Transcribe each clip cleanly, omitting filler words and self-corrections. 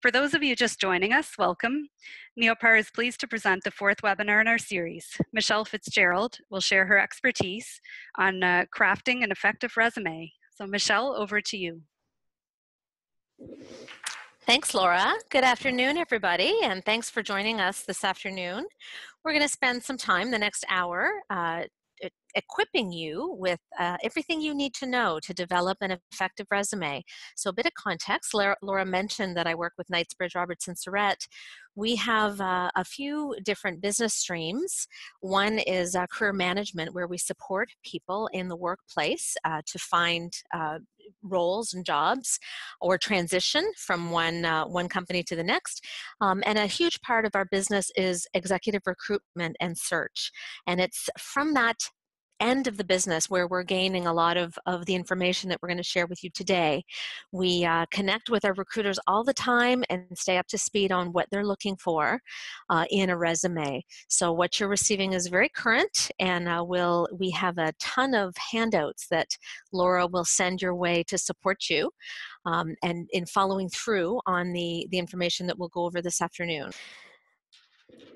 For those of you just joining us, welcome. MEOPAR is pleased to present the fourth webinar in our series. Michelle Fitzgerald will share her expertise on crafting an effective resume. So Michelle, over to you. Thanks, Laura. Good afternoon, everybody, and thanks for joining us this afternoon. We're going to spend some time, the next hour, equipping you with everything you need to know to develop an effective resume. So a bit of context, Laura mentioned that I work with Knightsbridge, Robertson, Surrett. We have a few different business streams. One is career management, where we support people in the workplace to find roles and jobs or transition from one company to the next. And a huge part of our business is executive recruitment and search. And it's from that end of the business where we're gaining a lot of the information that we're going to share with you today. We connect with our recruiters all the time and stay up to speed on what they're looking for in a resume. So what you're receiving is very current, and we have a ton of handouts that Laura will send your way to support you and in following through on the information that we'll go over this afternoon.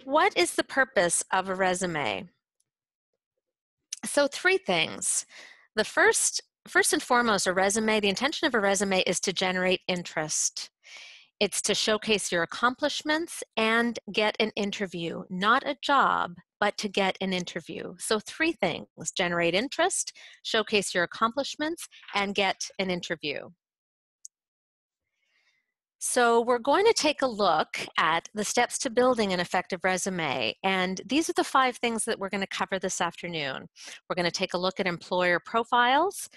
What is the purpose of a resume? So three things. The first and foremost, the intention of a resume is to generate interest. It's to showcase your accomplishments and get an interview, not a job, but to get an interview. So three things: generate interest, showcase your accomplishments, and get an interview. So we're going to take a look at the steps to building an effective resume, and these are the 5 things that we're going to cover this afternoon. We're going to take a look at employer profiles,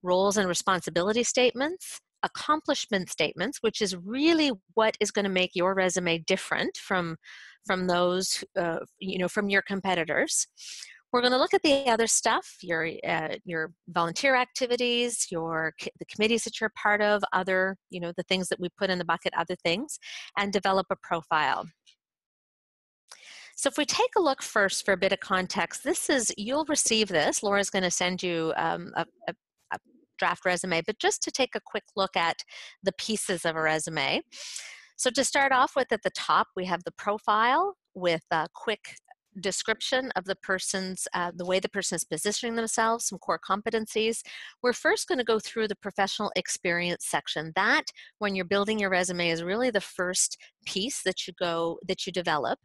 roles and responsibility statements, accomplishment statements, which is really what is going to make your resume different from those, from your competitors. We're going to look at the other stuff, your volunteer activities, the committees that you're part of, other, the things that we put in the bucket, other things, and develop a profile. So if we take a look first for a bit of context, you'll receive this. Laura's going to send you a draft resume, but just to take a quick look at the pieces of a resume. So to start off with, at the top, we have the profile with a quick description of the person's, the way the person is positioning themselves, some core competencies. We're first going to go through the professional experience section. That, when you're building your resume, is really the first piece that you develop.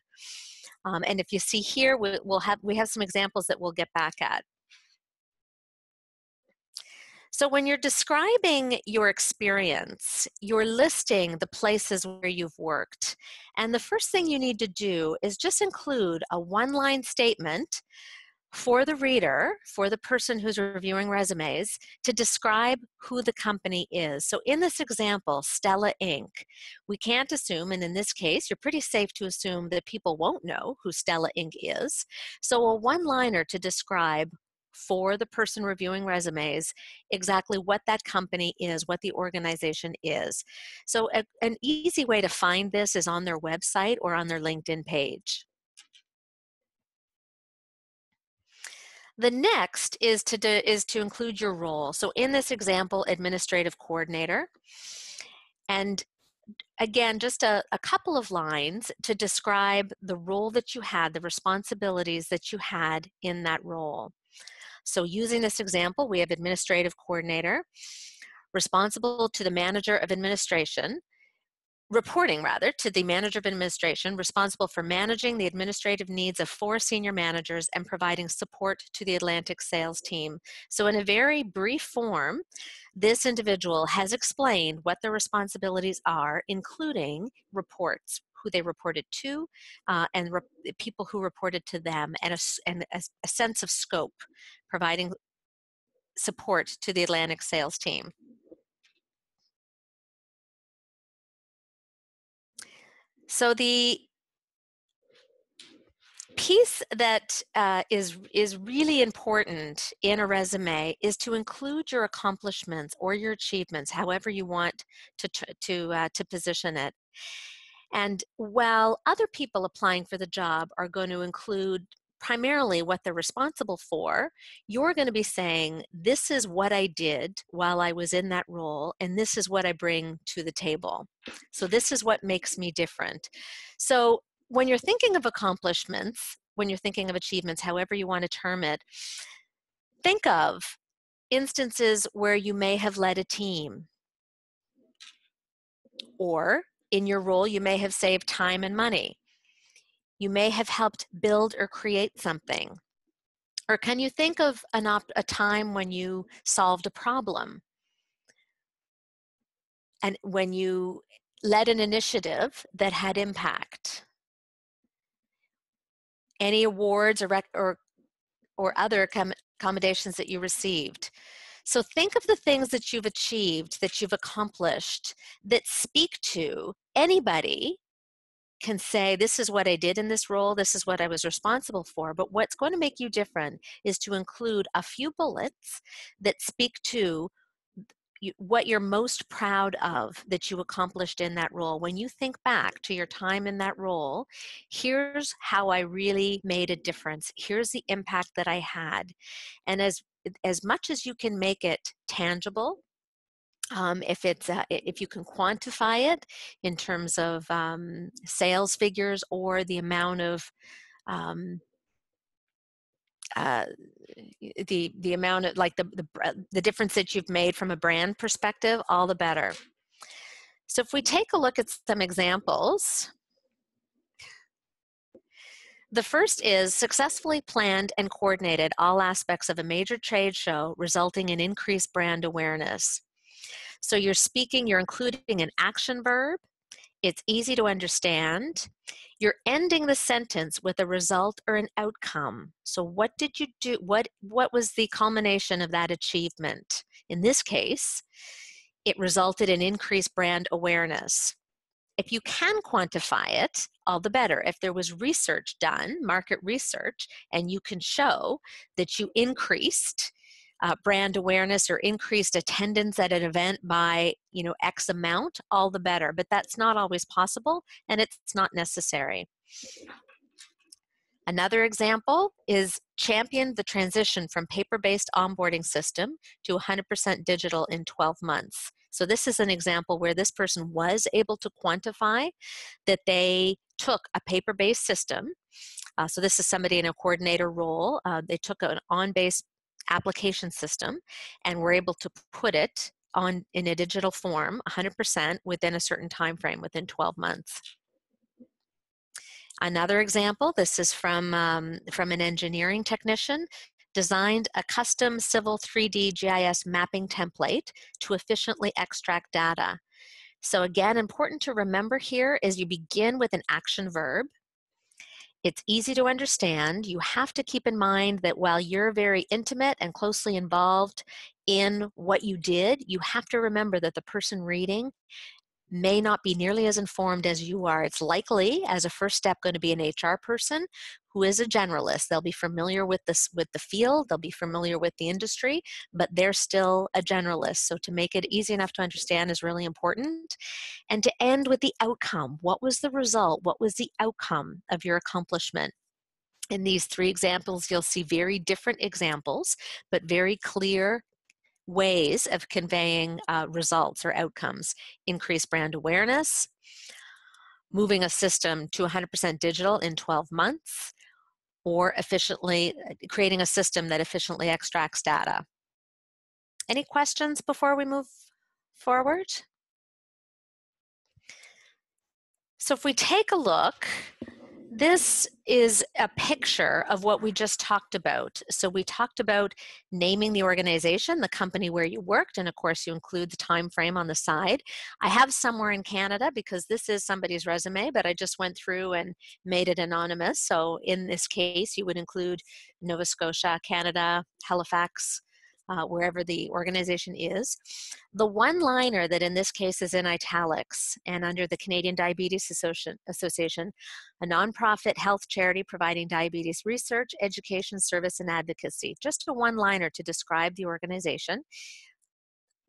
And if you see here, we have some examples that we'll get back at. So when you're describing your experience, you're listing the places where you've worked. And the first thing you need to do is just include a one-line statement for the reader, for the person who's reviewing resumes, to describe who the company is. So in this example, Stella Inc., we can't assume, and in this case, you're pretty safe to assume that people won't know who Stella Inc. is. So a one-liner to describe for the person reviewing resumes exactly what that company is, what the organization is. So an easy way to find this is on their website or on their LinkedIn page. The next is to include your role. So in this example, administrative coordinator. And again, just a couple of lines to describe the role that you had, the responsibilities that you had in that role. So using this example, we have administrative coordinator, responsible to the manager of administration, reporting rather to the manager of administration, responsible for managing the administrative needs of 4 senior managers and providing support to the Atlantic sales team. So in a very brief form, this individual has explained what their responsibilities are, including reports, who they reported to, and people who reported to them, and a sense of scope, providing support to the Atlantic sales team. So the piece that is really important in a resume is to include your accomplishments or your achievements, however you want to position it. And while other people applying for the job are going to include primarily what they're responsible for, you're going to be saying, this is what I did while I was in that role, and this is what I bring to the table. So this is what makes me different. So when you're thinking of accomplishments, when you're thinking of achievements, however you want to term it, think of instances where you may have led a team, or in your role, you may have saved time and money. You may have helped build or create something. Or can you think of a time when you solved a problem? And when you led an initiative that had impact? Any awards or other accommodations that you received? So think of the things that you've achieved, that you've accomplished, that speak to anybody can say, this is what I did in this role, this is what I was responsible for. But what's going to make you different is to include a few bullets that speak to what you're most proud of that you accomplished in that role. When you think back to your time in that role, here's how I really made a difference. Here's the impact that I had. And as much as you can make it tangible, if you can quantify it in terms of sales figures or the amount of uh, the amount of, like, the difference that you've made from a brand perspective, all the better. So if we take a look at some examples, the first is successfully planned and coordinated all aspects of a major trade show, resulting in increased brand awareness. So you're including an action verb. It's easy to understand. You're ending the sentence with a result or an outcome. So what did you do? What was the culmination of that achievement? In this case, it resulted in increased brand awareness. If you can quantify it, all the better. If there was research done, market research, and you can show that you increased brand awareness or increased attendance at an event by, X amount, all the better. But that's not always possible, and it's not necessary. Another example is championed the transition from paper-based onboarding system to 100% digital in 12 months. So this is an example where this person was able to quantify that they took a paper-based system. So this is somebody in a coordinator role. They took an on-base application system and were able to put it on in a digital form 100% within a certain time frame, within 12 months. Another example, this is from an engineering technician, designed a custom civil 3D GIS mapping template to efficiently extract data. So again, important to remember here is you begin with an action verb. It's easy to understand. You have to keep in mind that while you're very intimate and closely involved in what you did, you have to remember that the person reading may not be nearly as informed as you are. It's likely, as a first step, going to be an HR person who is a generalist. They'll be familiar with the field, they'll be familiar with the industry, but they're still a generalist. So to make it easy enough to understand is really important. And to end with the outcome. What was the result? What was the outcome of your accomplishment? In these three examples, you'll see very different examples, but very clear ways of conveying results or outcomes. Increased brand awareness, moving a system to 100% digital in 12 months, or creating a system that efficiently extracts data. Any questions before we move forward? So if we take a look, this is a picture of what we just talked about. So we talked about naming the organization, the company where you worked, and of course you include the time frame on the side. I have somewhere in Canada because this is somebody's resume, but I just went through and made it anonymous. So in this case, you would include Nova Scotia, Canada, Halifax, wherever the organization is. The one-liner that in this case is in italics and under the Canadian Diabetes Association, a nonprofit health charity providing diabetes research, education, service, and advocacy. Just a one-liner to describe the organization.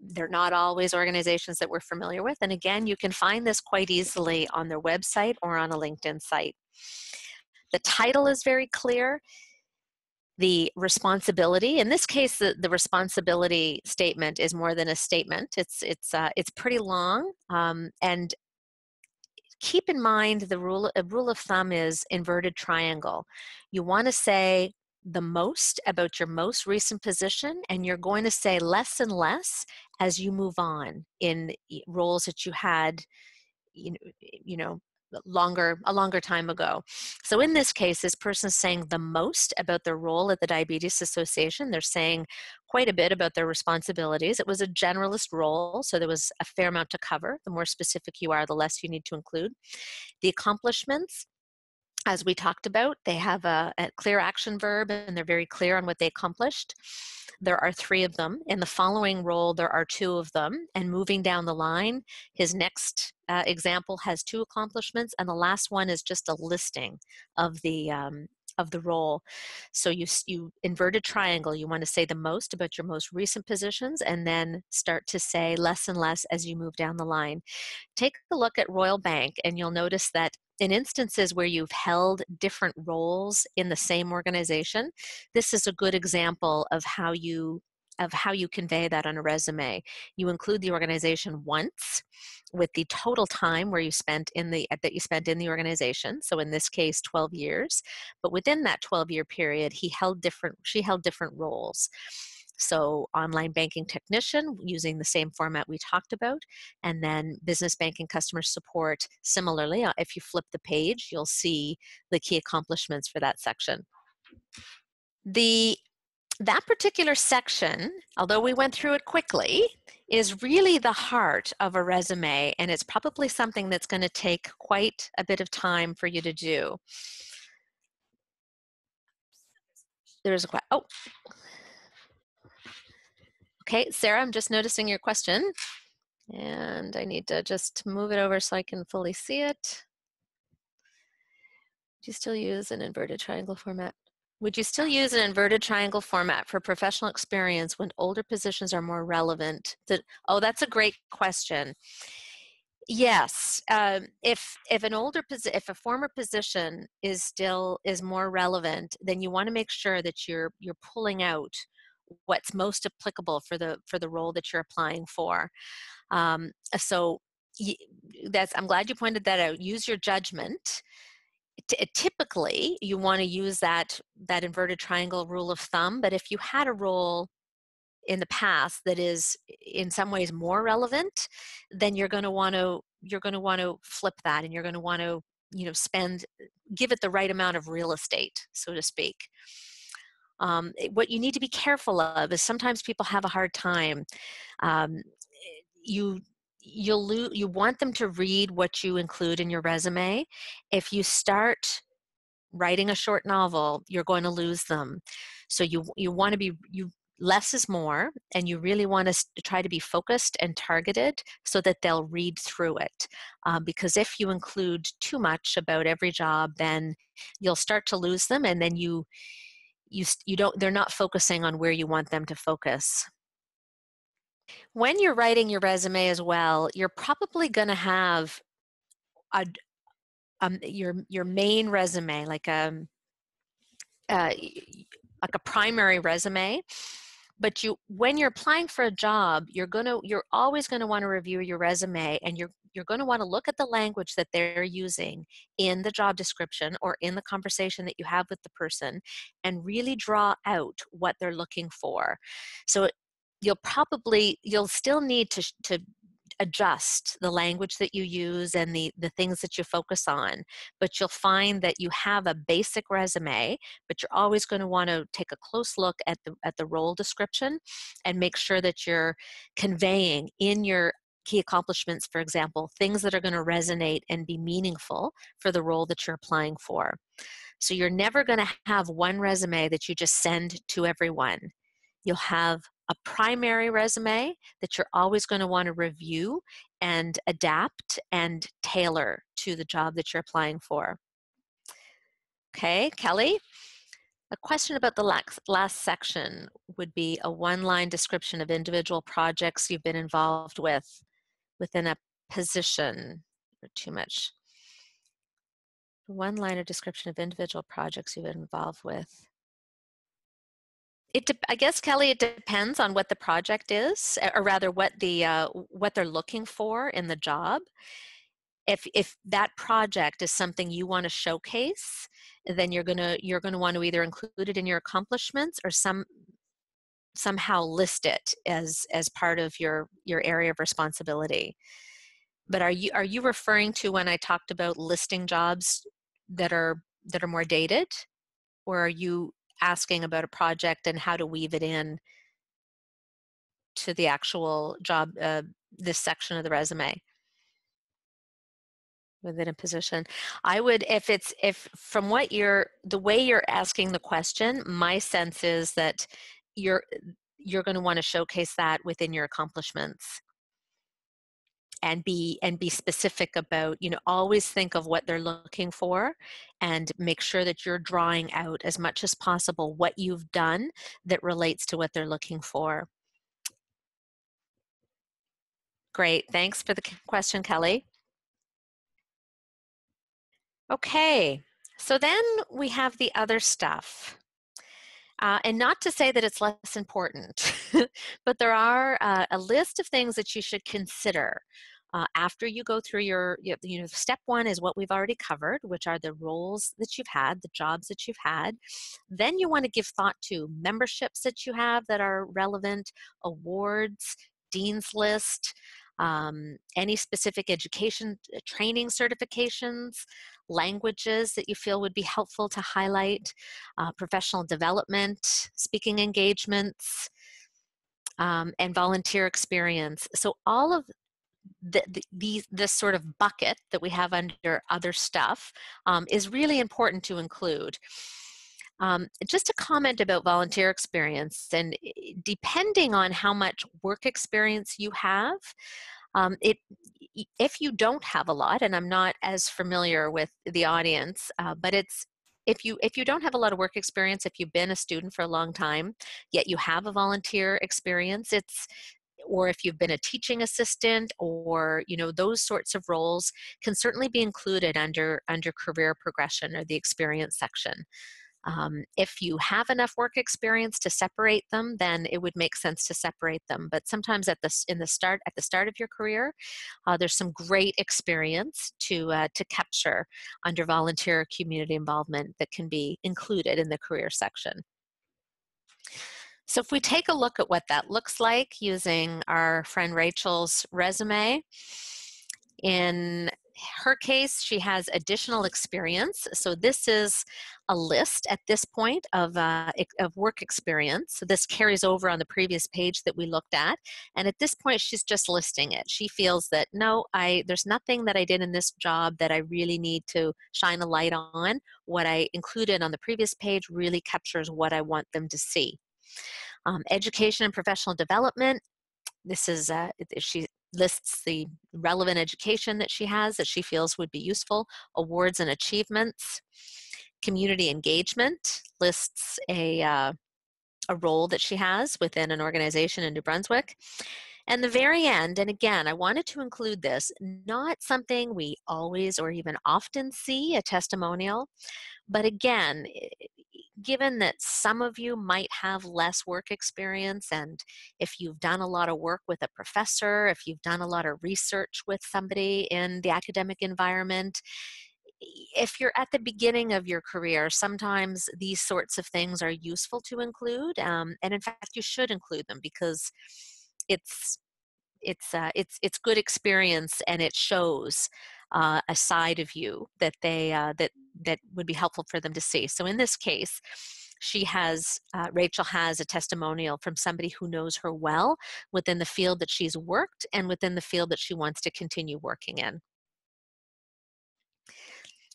They're not always organizations that we're familiar with. And again, you can find this quite easily on their website or on a LinkedIn site. The title is very clear. The responsibility, in this case, the responsibility statement is more than a statement. It's pretty long, and keep in mind a rule of thumb is inverted triangle. You want to say the most about your most recent position, and you're going to say less and less as you move on in roles that you had, you know, a longer time ago. So in this case, this person is saying the most about their role at the Diabetes Association. They're saying quite a bit about their responsibilities. It was a generalist role, so there was a fair amount to cover. The more specific you are, the less you need to include. The accomplishments, as we talked about, they have a clear action verb, and they're very clear on what they accomplished. There are 3 of them. In the following role, there are 2 of them. And moving down the line, his next example has 2 accomplishments, and the last one is just a listing of the role. So you inverted triangle, you want to say the most about your most recent positions, and then start to say less and less as you move down the line. Take a look at Royal Bank, and you'll notice that in instances where you've held different roles in the same organization, this is a good example of how you convey that on a resume. You include the organization once with the total time where you spent in the organization. So in this case, 12 years. But within that 12-year period, she held different roles. So online banking technician, using the same format we talked about, and then business banking customer support. Similarly, if you flip the page, you'll see the key accomplishments for that section. That particular section, although we went through it quickly, is really the heart of a resume, and it's probably something that's going to take quite a bit of time for you to do. There's a question. Oh, okay, Sarah, I'm just noticing your question, and I need to just move it over so I can fully see it. Do you still use an inverted triangle format? Would you still use an inverted triangle format for professional experience when older positions are more relevant? Oh, that's a great question. Yes, if a former position is more relevant, then you want to make sure that you're pulling out what's most applicable for the role that you're applying for. So I'm glad you pointed that out. Use your judgment. Typically, you want to use that inverted triangle rule of thumb, but if you had a role in the past that is in some ways more relevant, then you're going to want to flip that, and you're going to want to give it the right amount of real estate, so to speak. What you need to be careful of is sometimes people have a hard time. You want them to read what you include in your resume. If you start writing a short novel, you're going to lose them. So you want to be less is more, and you really want to try to be focused and targeted so that they'll read through it. Because if you include too much about every job, then you'll start to lose them, and then they're not focusing on where you want them to focus. When you're writing your resume as well, you're probably going to have your main resume, like a primary resume. But when you're applying for a job, you're always going to want to review your resume, and you're going to want to look at the language that they're using in the job description or in the conversation that you have with the person, and really draw out what they're looking for. So you'll still need to adjust the language that you use and the things that you focus on, but you'll find that you have a basic resume, but you're always going to want to take a close look at the role description and make sure that you're conveying in your key accomplishments, for example, things that are going to resonate and be meaningful for the role that you're applying for. So you're never going to have one resume that you just send to everyone. You'll have a primary resume that you're always going to want to review and adapt and tailor to the job that you're applying for. Okay, Kelly? A question about the last section would be a one-line description of individual projects you've been involved with within a position. Or too much. One line of description of individual projects you've been involved with. I guess, Kelly, it depends on what the project is, or rather what they're looking for in the job. If that project is something you want to showcase, then you're gonna want to either include it in your accomplishments or somehow list it as part of your area of responsibility. But are you referring to when I talked about listing jobs that are more dated, or are you asking about a project and how to weave it in to the actual job, this section of the resume within a position? I would, if from the way you're asking the question, my sense is that you're going to want to showcase that within your accomplishments. And be specific about, always think of what they're looking for and make sure that you're drawing out as much as possible what you've done that relates to what they're looking for. Great, thanks for the question, Kelly. Okay, so then we have the other stuff. And not to say that it's less important, but there are a list of things that you should consider after you go through your, step one is what we've already covered, which are the roles that you've had, the jobs that you've had. Then you want to give thought to memberships that you have that are relevant, awards, dean's list, any specific education training certifications, languages that you feel would be helpful to highlight, professional development, speaking engagements, and volunteer experience. So all of this sort of bucket that we have under other stuff is really important to include. Just a comment about volunteer experience, and depending on how much work experience you have, if you don't have a lot, and I'm not as familiar with the audience, but if you don't have a lot of work experience, if you've been a student for a long time, yet you have a volunteer experience, or if you've been a teaching assistant, or those sorts of roles can certainly be included under career progression or the experience section. If you have enough work experience to separate them, then it would make sense to separate them. But sometimes at the start of your career, there's some great experience to capture under volunteer community involvement that can be included in the career section. So if we take a look at what that looks like using our friend Rachel's resume, in her case, she has additional experience. So this is a list at this point of work experience. So this carries over on the previous page that we looked at. And at this point, she's just listing it. She feels that, no, there's nothing that I did in this job that I really need to shine a light on. What I included on the previous page really captures what I want them to see. Education and professional development. This is, she lists the relevant education that she has that she feels would be useful, awards and achievements. Community engagement lists a role that she has within an organization in New Brunswick. And the very end, and again, I wanted to include this, not something we always or even often see, a testimonial, but again, given that some of you might have less work experience, and if you've done a lot of work with a professor, if you've done a lot of research with somebody in the academic environment, if you're at the beginning of your career, sometimes these sorts of things are useful to include, and in fact, you should include them because it's good experience, and it shows a side of you that that would be helpful for them to see. So in this case, Rachel has a testimonial from somebody who knows her well within the field that she's worked and within the field that she wants to continue working in.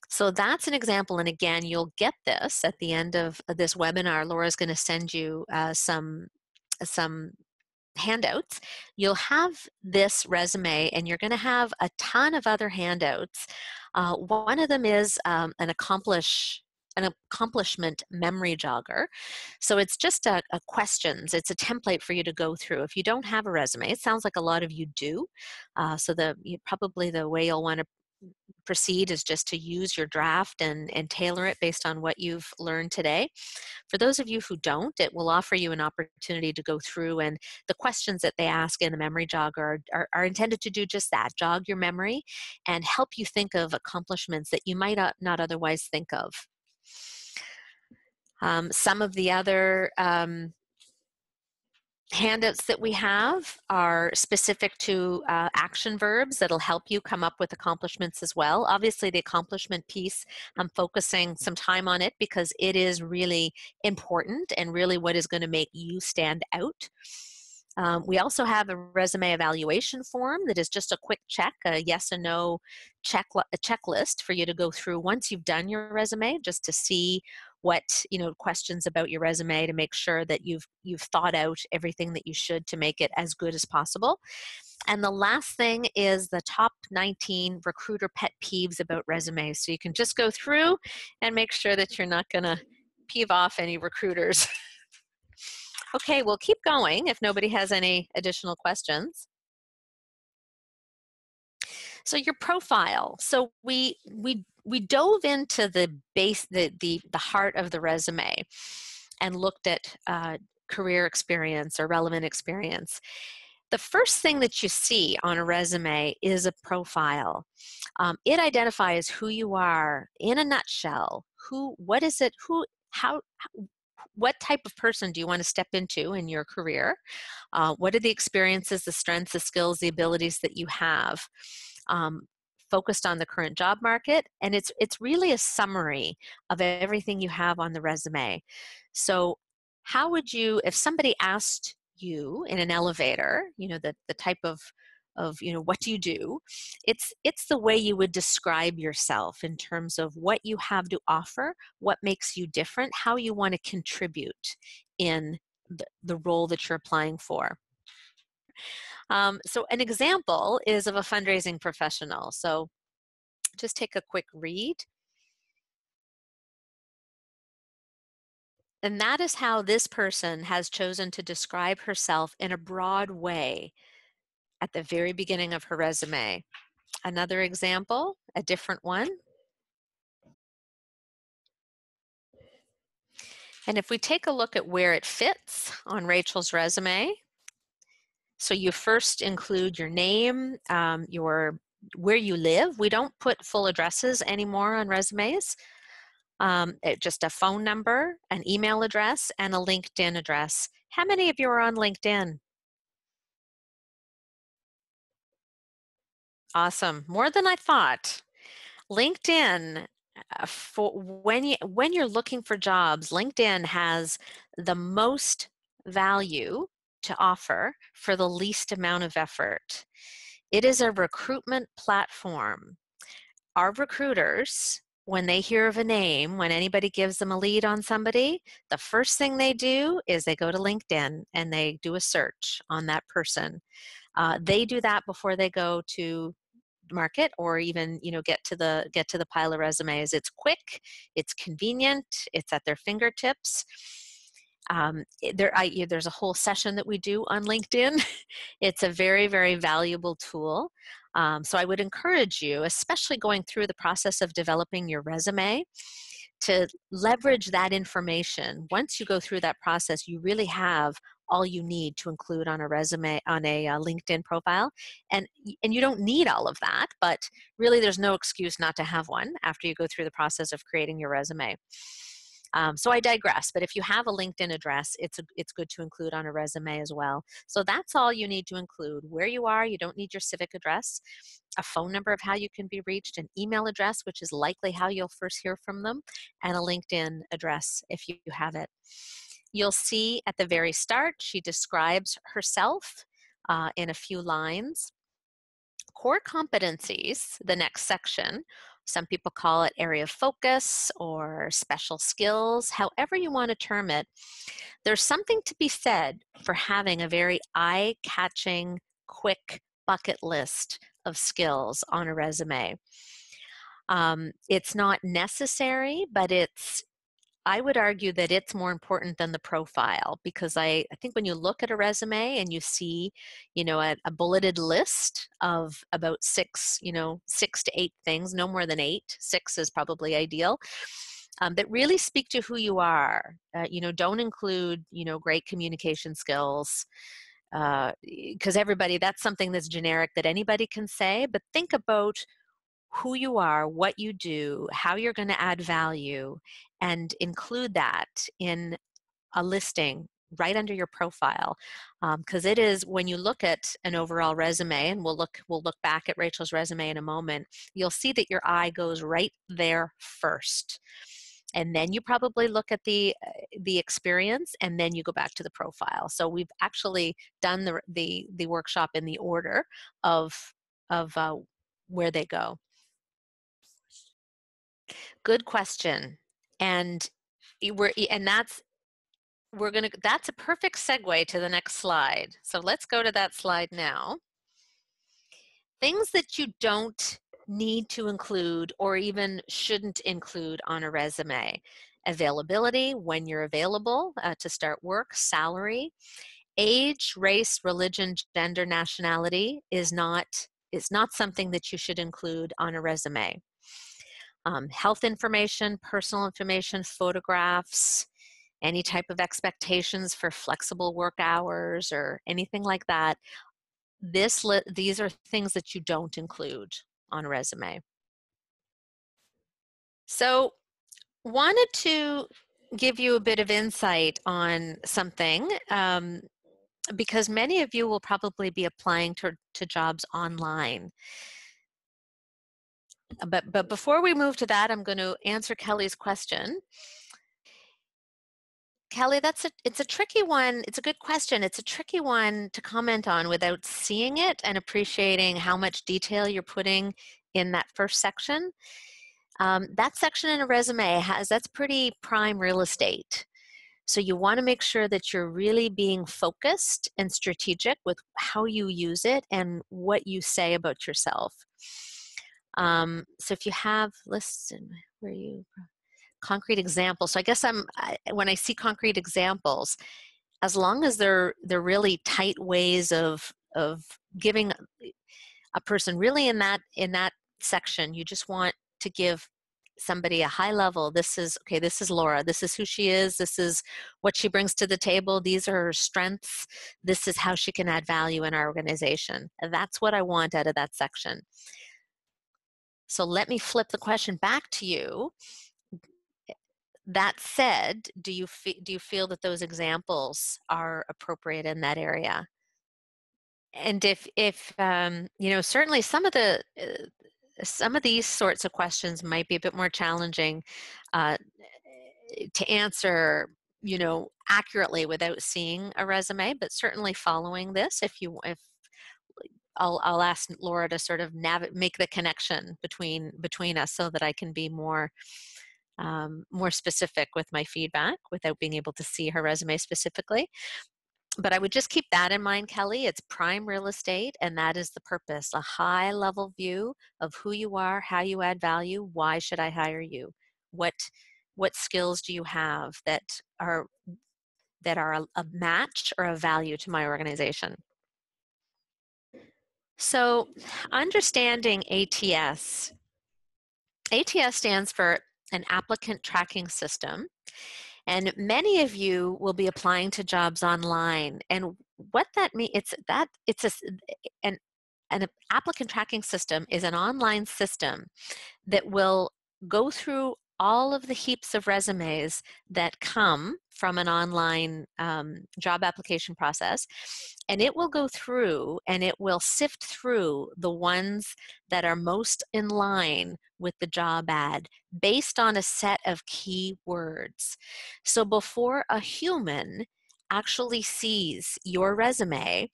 So that's an example, and again, you'll get this at the end of this webinar. Laura's going to send you some handouts. You'll have this resume, and you're going to have a ton of other handouts. One of them is an accomplishment memory jogger. So it's just a questions. It's a template for you to go through. If you don't have a resume, it sounds like a lot of you do. So probably the way you'll want to proceed is just to use your draft and tailor it based on what you've learned today. For those of you who don't, it will offer you an opportunity to go through, and the questions that they ask in the memory jog are intended to do just that, jog your memory and help you think of accomplishments that you might not otherwise think of. Some of the other handouts that we have are specific to action verbs that'll help you come up with accomplishments as well. Obviously, the accomplishment piece, I'm focusing some time on it because it is really important and really what is going to make you stand out. We also have a resume evaluation form that is just a quick check, a yes and no a checklist for you to go through once you've done your resume, just to see what, questions about your resume to make sure that you've thought out everything that you should to make it as good as possible. And the last thing is the top 19 recruiter pet peeves about resumes. So you can just go through and make sure that you're not going to peeve off any recruiters. Okay, we'll keep going if nobody has any additional questions. So your profile. So we dove into the base, the heart of the resume, and looked at career experience or relevant experience. The first thing that you see on a resume is a profile. It identifies who you are in a nutshell. What is it? What type of person do you want to step into in your career? What are the experiences, the strengths, the skills, the abilities that you have? Focused on the current job market, and it's really a summary of everything you have on the resume. So how would you, if somebody asked you in an elevator, the type of what do you do, it's the way you would describe yourself in terms of what you have to offer, what makes you different, how you want to contribute in the role that you're applying for. So an example is of a fundraising professional. So just take a quick read. And that is how this person has chosen to describe herself in a broad way at the very beginning of her resume. Another example, a different one. And if we take a look at where it fits on Rachel's resume, so you first include your name, where you live. We don't put full addresses anymore on resumes. Just a phone number, an email address, and a LinkedIn address. How many of you are on LinkedIn? Awesome, more than I thought. LinkedIn, for when you're looking for jobs, LinkedIn has the most value to offer for the least amount of effort. It is a recruitment platform. Our recruiters, when they hear of a name, when anybody gives them a lead on somebody, the first thing they do is they go to LinkedIn and they do a search on that person. They do that before they go to market or even get to the pile of resumes. It's quick, it's convenient, it's at their fingertips. There's a whole session that we do on LinkedIn. It's a very, very valuable tool. So I would encourage you, especially going through the process of developing your resume, to leverage that information. Once you go through that process, you really have all you need to include on a resume, on a LinkedIn profile. And you don't need all of that, but really there's no excuse not to have one after you go through the process of creating your resume. So I digress, but if you have a LinkedIn address, it's good to include on a resume as well. So that's all you need to include. Where you are, you don't need your civic address, a phone number of how you can be reached, an email address, which is likely how you'll first hear from them, and a LinkedIn address if you have it. You'll see at the very start, she describes herself in a few lines. Core competencies, the next section, some people call it area of focus or special skills, however you want to term it. There's something to be said for having a very eye-catching, quick bucket list of skills on a resume. It's not necessary, but it's I would argue that it's more important than the profile, because I think when you look at a resume and you see, a bulleted list of about 6 to 8 things, no more than 8, 6 is probably ideal, that really speak to who you are. Don't include, great communication skills, because that's something that's generic that anybody can say, but think about who you are, what you do, how you're going to add value, and include that in a listing right under your profile. Because it is, when you look at an overall resume, and we'll look back at Rachel's resume in a moment, you'll see that your eye goes right there first. And then you probably look at the experience, and then you go back to the profile. So we've actually done the workshop in the order of where they go. Good question. And that's a perfect segue to the next slide. So let's go to that slide now. Things that you don't need to include or even shouldn't include on a resume. Availability, when you're available to start work, salary, age, race, religion, gender, nationality is not something that you should include on a resume. Health information, personal information, photographs, any type of expectations for flexible work hours or anything like that. These are things that you don't include on a resume. So, wanted to give you a bit of insight on something, because many of you will probably be applying to jobs online. But before we move to that, I'm going to answer Kelly's question. Kelly, it's a tricky one. It's a good question. It's a tricky one to comment on without seeing it and appreciating how much detail you're putting in that first section. That section in a resume that's pretty prime real estate. So you want to make sure that you're really being focused and strategic with how you use it and what you say about yourself. So if you have, listen, where you concrete examples. So I guess when I see concrete examples, as long as they're really tight ways of giving a person really in that section, you just want to give somebody a high level. This is Laura. This is who she is. This is what she brings to the table. These are her strengths. This is how she can add value in our organization. And that's what I want out of that section. So let me flip the question back to you. That said, do you feel that those examples are appropriate in that area? And if certainly some of these sorts of questions might be a bit more challenging to answer, accurately without seeing a resume. But certainly following this, if I'll ask Laura to sort of make the connection between us so that I can be more specific with my feedback without being able to see her resume specifically. But I would just keep that in mind, Kelly. It's prime real estate, and that is the purpose, a high level view of who you are, how you add value, why should I hire you? What skills do you have that are a match or a value to my organization? So understanding ATS. ATS stands for an applicant tracking system. And many of you will be applying to jobs online. And what that means, an applicant tracking system is an online system that will go through all of the heaps of resumes that come from an online job application process. And it will go through and it will sift through the ones that are most in line with the job ad based on a set of keywords. So before a human actually sees your resume,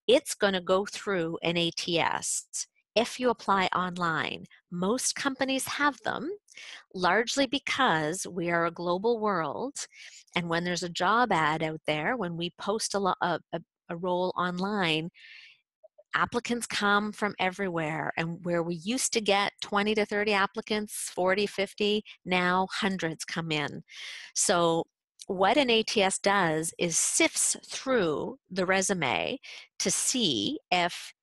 it's going to go through an ATS. If you apply online, most companies have them, largely because we are a global world. And when there's a job ad out there, when we post a role online, applicants come from everywhere, and where we used to get 20 to 30 applicants, 40, 50, now hundreds come in. So what an ATS does is sifts through the resume to see if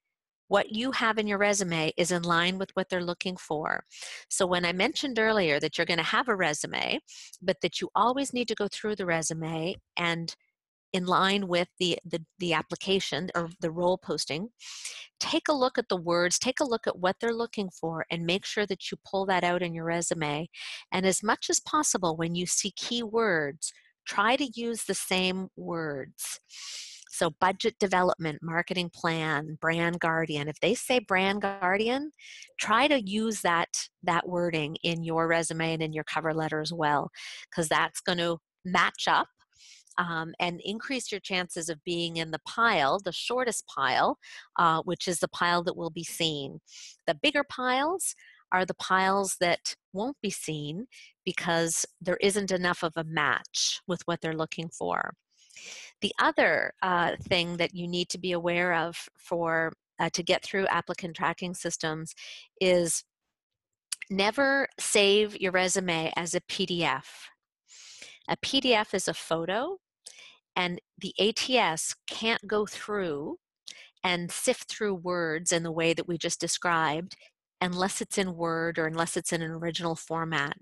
what you have in your resume is in line with what they're looking for. So when I mentioned earlier that you're going to have a resume, but that you always need to go through the resume and in line with the application or the role posting, take a look at the words, take a look at what they're looking for, and make sure that you pull that out in your resume. And as much as possible, when you see keywords, try to use the same words. So budget development, marketing plan, brand guardian. If they say brand guardian, try to use that wording in your resume and in your cover letter as well, because that's going to match up and increase your chances of being in the pile, the shortest pile, which is the pile that will be seen. The bigger piles are the piles that won't be seen because there isn't enough of a match with what they're looking for. The other thing that you need to be aware of for to get through applicant tracking systems is never save your resume as a PDF. A PDF is a photo, and the ATS can't go through and sift through words in the way that we just described unless it's in Word or unless it's in an original format.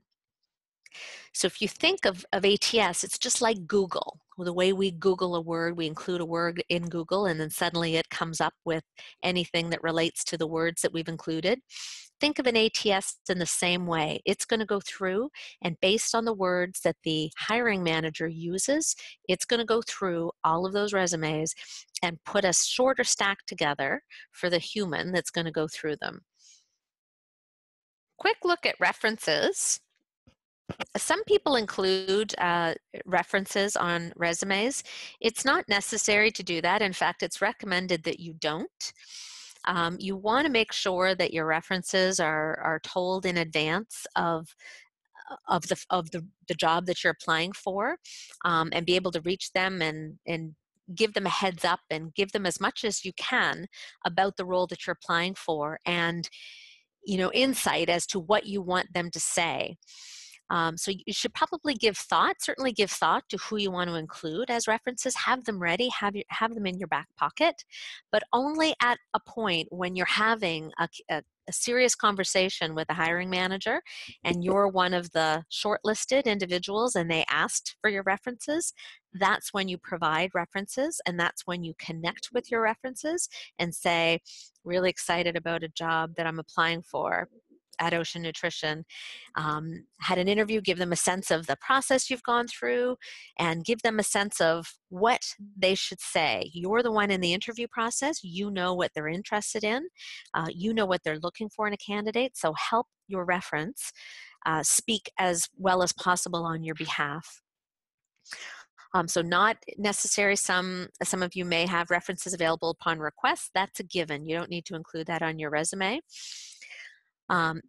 So if you think of ATS, it's just like Google. The way we Google a word, we include a word in Google and then suddenly it comes up with anything that relates to the words that we've included. Think of an ATS in the same way. It's going to go through, and based on the words that the hiring manager uses, it's going to go through all of those resumes and put a shorter stack together for the human that's going to go through them. Quick look at references. Some people include references on resumes. It's not necessary to do that. In fact, it's recommended that you don't. You want to make sure that your references are told in advance of the job that you're applying for, and be able to reach them and give them a heads up and give them as much as you can about the role that you're applying for, and insight as to what you want them to say. So you should probably certainly give thought to who you want to include as references. Have them ready, have them in your back pocket, but only at a point when you're having a serious conversation with a hiring manager and you're one of the shortlisted individuals and they asked for your references. That's when you provide references, and that's when you connect with your references and say, really excited about a job that I'm applying for at Ocean Nutrition. Had an interview, give them a sense of the process you've gone through and give them a sense of what they should say. You're the one in the interview process. You know what they're interested in. You know what they're looking for in a candidate. So help your reference speak as well as possible on your behalf. So not necessary. Some of you may have references available upon request. That's a given. You don't need to include that on your resume.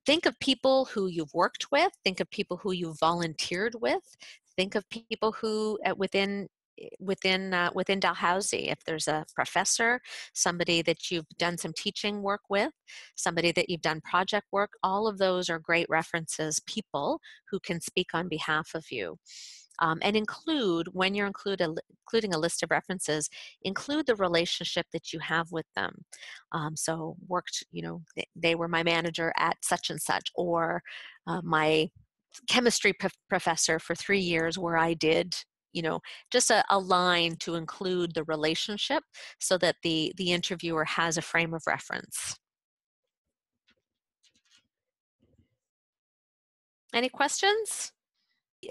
Think of people who you've worked with. Think of people who you've volunteered with. Think of people who within Dalhousie, if there's a professor, somebody that you've done some teaching work with, somebody that you've done project work, all of those are great references, people who can speak on behalf of you. And include, when you're including a list of references, include the relationship that you have with them. So worked, they were my manager at such and such, or my chemistry professor for 3 years where I did, just a line to include the relationship so that the interviewer has a frame of reference. Any questions?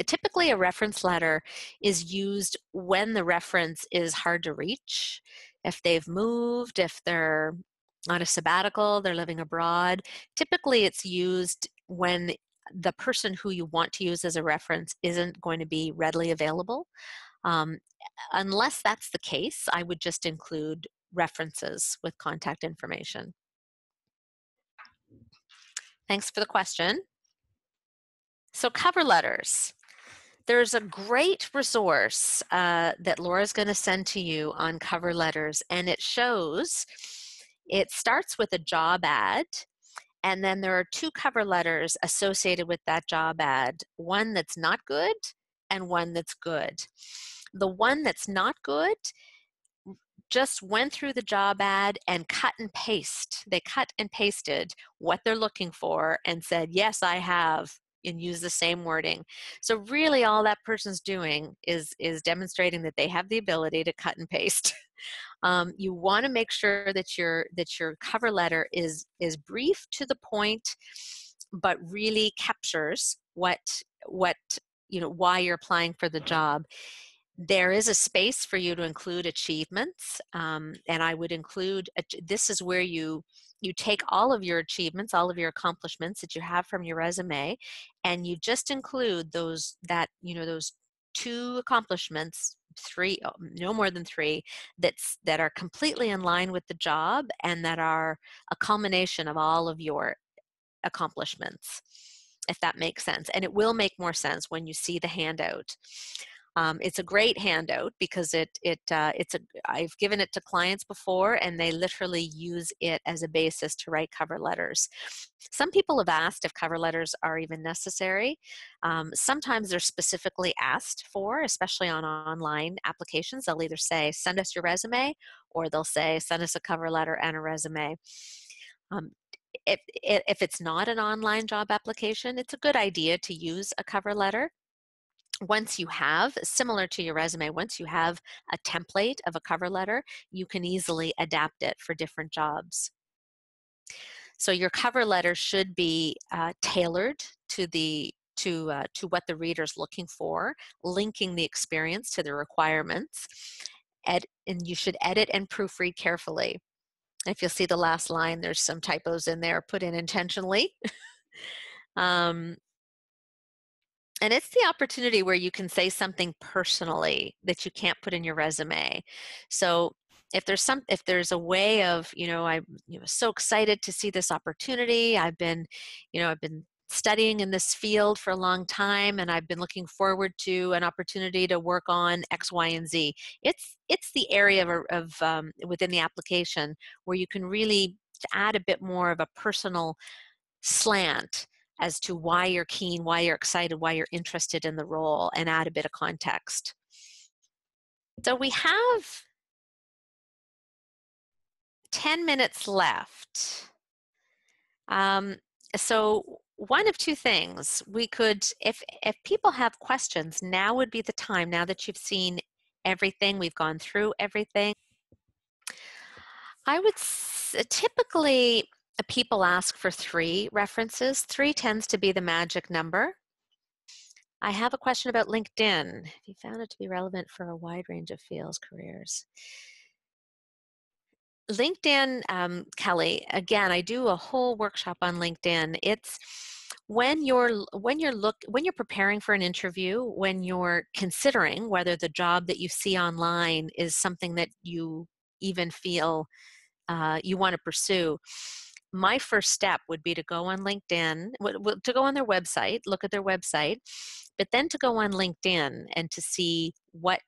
Typically, a reference letter is used when the reference is hard to reach. If they've moved, if they're on a sabbatical, they're living abroad. Typically, it's used when the person who you want to use as a reference isn't going to be readily available. Unless that's the case, I would just include references with contact information. Thanks for the question. So cover letters. There's a great resource that Laura's going to send to you on cover letters, and it shows It starts with a job ad, and then there are 2 cover letters associated with that job ad, one that's not good and one that's good. The one that's not good just went through the job ad and cut and paste. They cut and pasted what they're looking for and said, yes, I have, and use the same wording. So really all that person's doing is demonstrating that they have the ability to cut and paste. You want to make sure that your cover letter is brief, to the point, but really captures what why you're applying for the job. There is a space for you to include achievements, and I would include, this is where you take all of your achievements, all of your accomplishments that you have from your resume, and you just include those 2 accomplishments, 3, no more than 3, that are completely in line with the job and that are a culmination of all of your accomplishments, if that makes sense. And it will make more sense when you see the handout. It's a great handout because I've given it to clients before, and they literally use it as a basis to write cover letters. Some people have asked if cover letters are even necessary. Sometimes they're specifically asked for, especially on online applications. They'll either say, send us your resume, or they'll say, send us a cover letter and a resume. If it's not an online job application, it's a good idea to use a cover letter. Once you have, similar to your resume, once you have a template of a cover letter, you can easily adapt it for different jobs. So your cover letter should be tailored to what the reader's looking for, linking the experience to the requirements, and you should edit and proofread carefully. If you'll see the last line, there's some typos in there put in intentionally. And it's the opportunity where you can say something personally that you can't put in your resume. So if there's a way of, I'm so excited to see this opportunity. I've been studying in this field for a long time, and I've been looking forward to an opportunity to work on X, Y, and Z. It's the area of within the application where you can really add a bit more of a personal slant as to why you're keen, why you're excited, why you're interested in the role, and add a bit of context. So we have 10 minutes left. So one of 2 things. We could, if people have questions, now would be the time, now that you've seen everything, we've gone through everything. I would typically, people ask for 3 references. 3 tends to be the magic number. I have a question about LinkedIn. Have you found it to be relevant for a wide range of fields, careers? LinkedIn, Kelly, again, I do a whole workshop on LinkedIn. It's when you're preparing for an interview, when you're considering whether the job that you see online is something that you even feel you want to pursue. My first step would be to go on LinkedIn, to go on their website, look at their website, but then to go on LinkedIn and to see what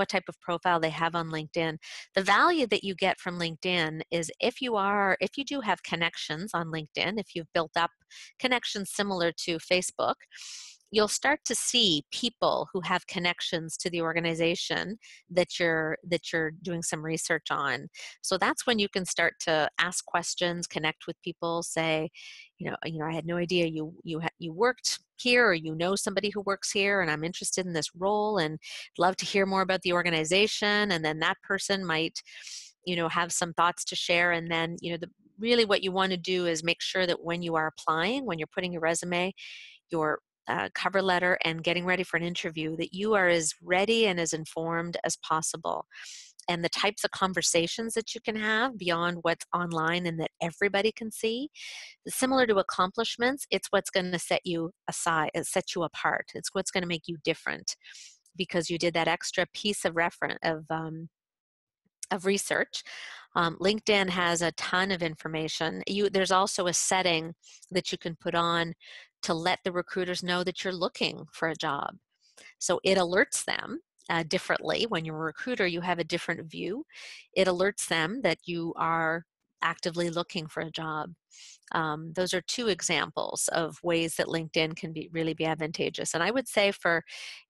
type of profile they have on LinkedIn. The value that you get from LinkedIn is if you do have connections on LinkedIn, if you've built up connections similar to Facebook, you'll start to see people who have connections to the organization that you're doing some research on. So that's when you can start to ask questions, connect with people, say, I had no idea you worked here, or somebody who works here, and I'm interested in this role and love to hear more about the organization. And then that person might have some thoughts to share. And then really what you want to do is make sure that when you are applying, when you're putting your resume, your cover letter, and getting ready for an interview, that you are as ready and as informed as possible. And the types of conversations that you can have beyond what's online and that everybody can see, similar to accomplishments, it's what's going to set you apart. It's what's going to make you different, because you did that extra piece of research. LinkedIn has a ton of information. There's also a setting that you can put on to let the recruiters know that you're looking for a job. So it alerts them differently. When you're a recruiter, you have a different view. It alerts them that you are actively looking for a job. Those are two examples of ways that LinkedIn can really be advantageous. And I would say for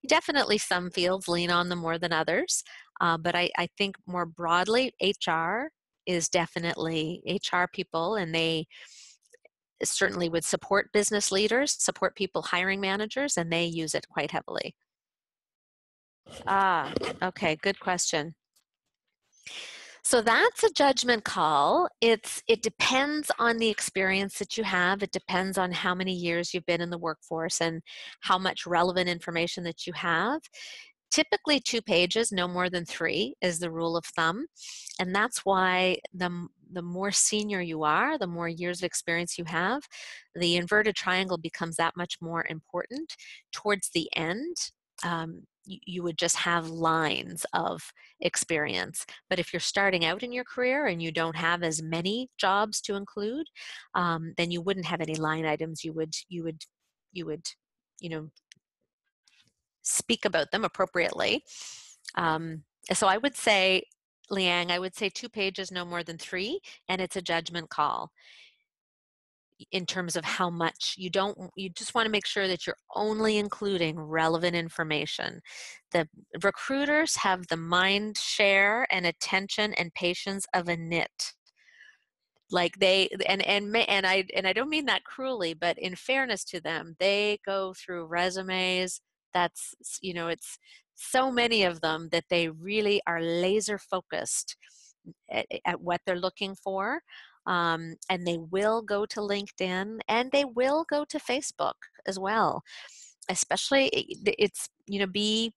definitely some fields lean on them more than others, but I think more broadly, HR is definitely HR people, and they certainly would support business leaders, support people, hiring managers, and they use it quite heavily. Okay, good question. So that's a judgment call. It depends on the experience that you have. It depends on how many years you've been in the workforce and how much relevant information that you have. Typically 2 pages, no more than 3 is the rule of thumb. And that's why the more senior you are, the more years of experience you have, the inverted triangle becomes that much more important. Towards the end, you would just have lines of experience. But if you're starting out in your career and you don't have as many jobs to include, then you wouldn't have any line items. You would, you know, speak about them appropriately. So I would say, Liang, I would say 2 pages, no more than 3, and it's a judgment call in terms of how much. You just want to make sure that you're only including relevant information. The recruiters have the mind share and attention and patience of a knit. Like and I don't mean that cruelly, but in fairness to them, they go through resumes. That's, it's so many of them that they really are laser focused at what they're looking for. And they will go to LinkedIn and they will go to Facebook as well. Especially, it's, be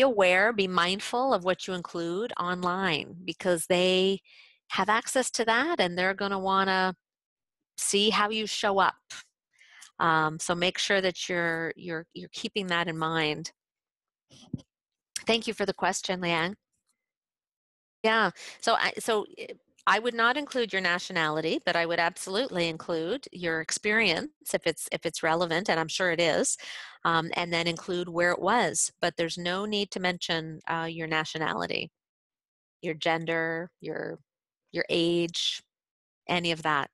aware, be mindful of what you include online, because they have access to that and they're going to want to see how you show up. So make sure that you're keeping that in mind. Thank you for the question, Liang. Yeah, so I would not include your nationality, but I would absolutely include your experience if it's relevant, and I'm sure it is, and then include where it was. But there's no need to mention your nationality, your gender, your age, any of that.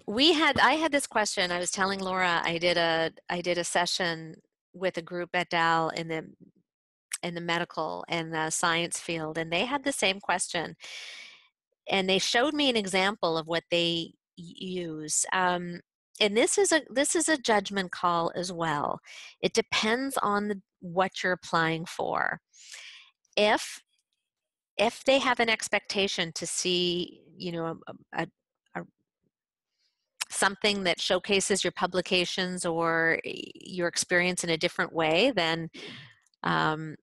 I had this question. I was telling Laura I did a session with a group at Dal in the medical and the science field, and they had the same question. And they showed me an example of what they use. And this is a judgment call as well. It depends on what you're applying for. If they have an expectation to see, something that showcases your publications or your experience in a different way, then I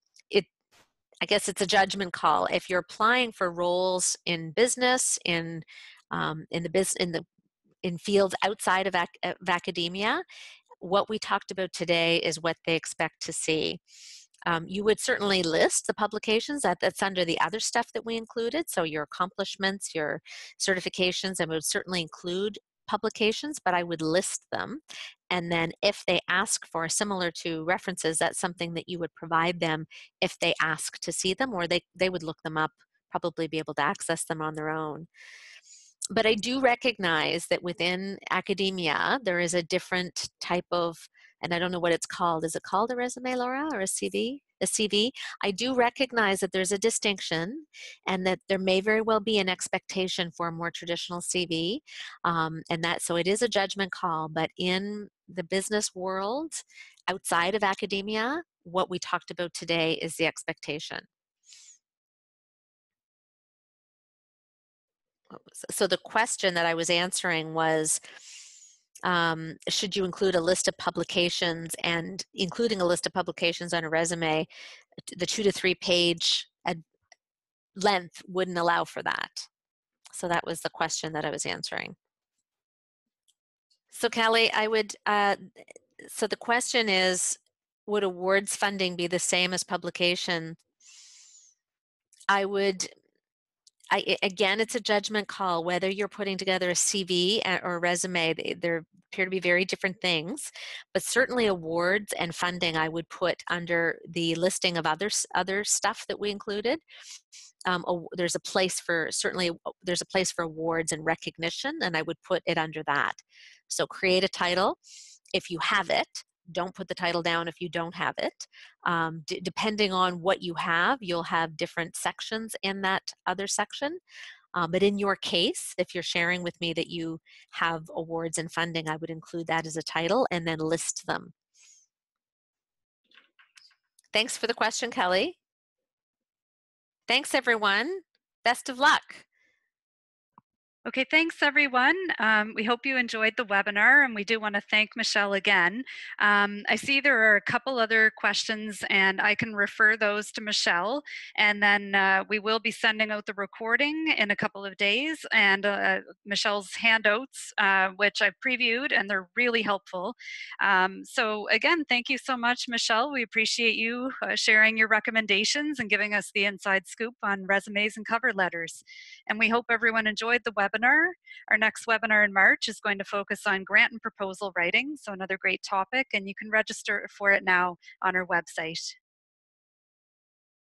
guess it's a judgment call. If you're applying for roles in business, in fields outside of academia, what we talked about today is what they expect to see. You would certainly list the publications. That's under the other stuff that we included. So your accomplishments, your certifications, and would certainly include publications, but I would list them. And then if they ask for, similar to references, that's something that you would provide them if they ask to see them, or they would look them up, probably be able to access them on their own. But I do recognize that within academia, there is a different type of, and I don't know what it's called. Is it called a resume, Laura, or a CV? A CV. I do recognize that there's a distinction and that there may very well be an expectation for a more traditional CV. So it is a judgment call, but in the business world, outside of academia, what we talked about today is the expectation. So the question that I was answering was, should you include a list of publications, and including a list of publications on a resume, the 2 to 3 page length wouldn't allow for that. So that was the question that I was answering. So Kelly, so the question is, would awards funding be the same as publication? Again, it's a judgment call. Whether you're putting together a CV or a resume, they're appear to be very different things, but certainly awards and funding I would put under the listing of other stuff that we included. There's a place for, certainly there's a place for awards and recognition, and I would put it under that. So create a title if you have it. Don't put the title down if you don't have it. Depending on what you have, you'll have different sections in that other section. But in your case, if you're sharing with me that you have awards and funding, I would include that as a title and then list them. Thanks for the question, Kelly. Thanks, everyone. Best of luck. Okay, thanks everyone. We hope you enjoyed the webinar, and we do want to thank Michelle again. I see there are a couple other questions, and I can refer those to Michelle, and then we will be sending out the recording in a couple of days, and Michelle's handouts, which I've previewed, and they're really helpful. So again, thank you so much, Michelle. We appreciate you sharing your recommendations and giving us the inside scoop on resumes and cover letters. And we hope everyone enjoyed the webinar. Our next webinar in March is going to focus on grant and proposal writing, so another great topic, and you can register for it now on our website.